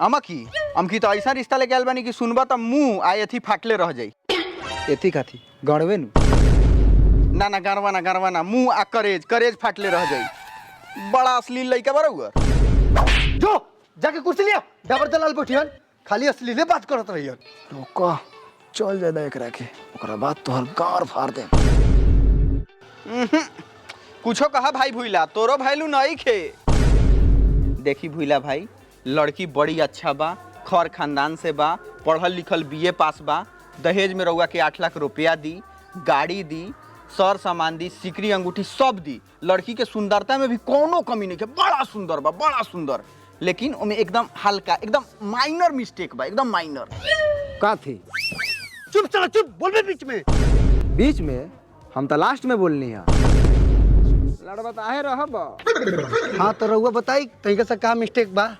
अमकी तो ऐसा रिश्ता लेके आयल बानी कि सुनबा त मुंह आ एथी फाटले रह जाई। एथी काथी गड़वे नु ना ना गरवा ना मुंह आ करेज फाटले रह जाई। बड़ा अश्लील लइका बरौआ। जो जाके कुर्सी लिया डबर दलाल बैठियन खाली अश्लीले बात करत रहियन। रुको चल जादा एकरा के ओकरा बाद तोहर गार फाड़ दे। कुछो कहा भाई भूला तोरो भाईलू नहीं खे। देखी भूला भाई लड़की बड़ी अच्छा बा, खर खानदान से बा, पढ़ल लिखल बीए पास बा, दहेज में रउआ के 8 लाख रुपया दी, गाड़ी दी, सर सामान दी, सिकरी अंगूठी सब दी। लड़की के सुंदरता में भी कोनो कमी नहीं है, बड़ा सुंदर बा, बड़ा सुंदर। लेकिन उमें एकदम हल्का एकदम माइनर मिस्टेक बा, एकदम माइनर। का थी चुप चला चुप बोलबे बीच में हम तो लास्ट में बोलनी है। लड़बा ताहे रहब। हाँ तो रउआ बताई तरीका से का मिस्टेक बा।